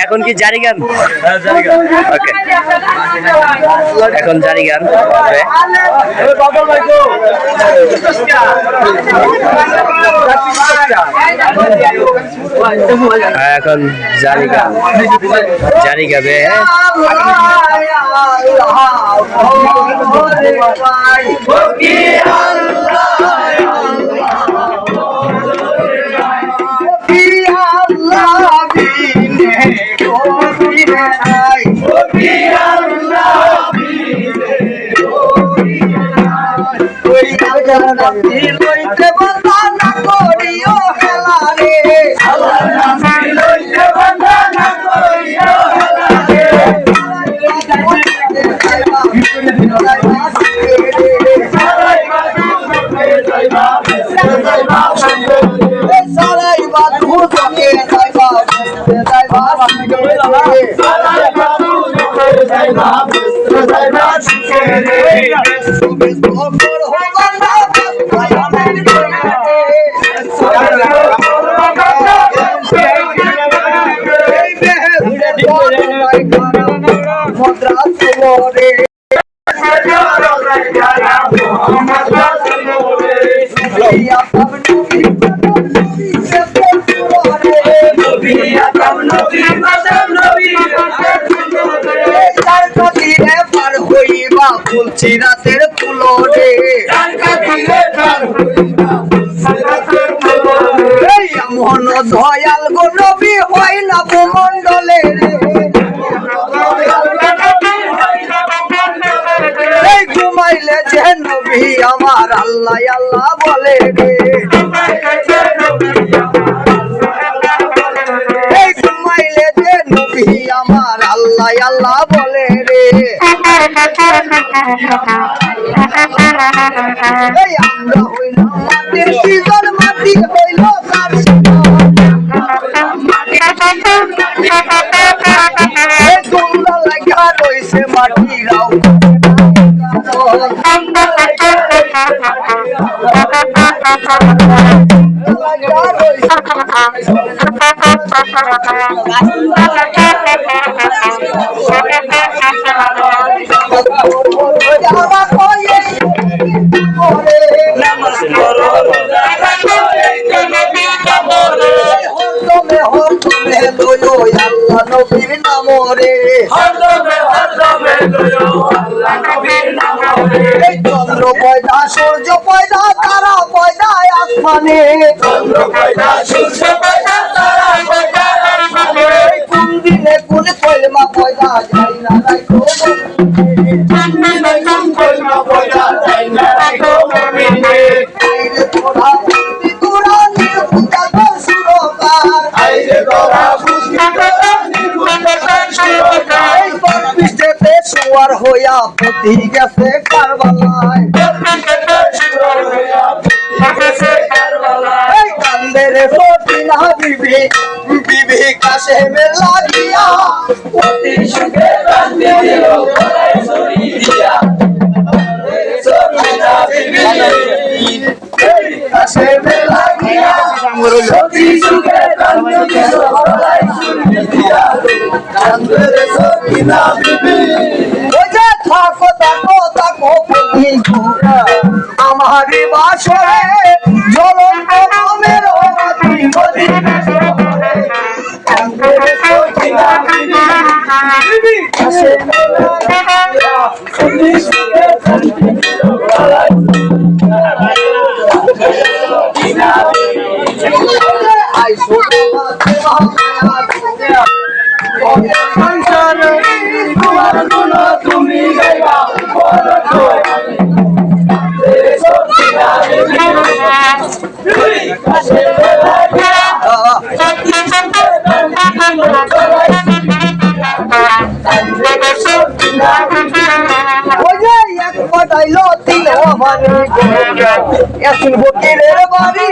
এখন কি জারি গান? এখন জারি গান এখন জারি গান জারি গাবে চিরাতের ফুলরে মন দয়াল গো নবী হয় না ভূমণ্ডলে ঘুমাইলে যে নবী আমার আল্লাহ আল্লাহ বলে রে ঘুমাইলে যে নবী আমার আল্লাহ আল্লাহ বলে রে আমরা হইলাম মাটির সিজন মাটি হইল তোমরা লাগা রইছে মাটিরাও নবীর নামরে চন্দ্র পয়দা সূর্য পয়দা তারা পয়দা আসমানে কোন দিনে কোন কলমা পয়দা যাই না তোরা পতি গেছে কারবালায় এই কান্দে রে সকিনা বিবি বিবি কাশেমে লাগিয়া পতি সুখে কান্দে দিল গলায় ছড়ি দিয়া সকিনা বিবি কাশেমে লাগিয়া পতি সুখে কান্দে দিল গলায় ছড়ি দিয়া কান্দে রে সকিনা বিবি ওজে থাকো থাকো থাকো পতি আমারি বাসরে জ্বলন্ত নামের অতি নদী তুমি গাইবা পটাইলো তিন মানে এখন বকিরের বাড়ি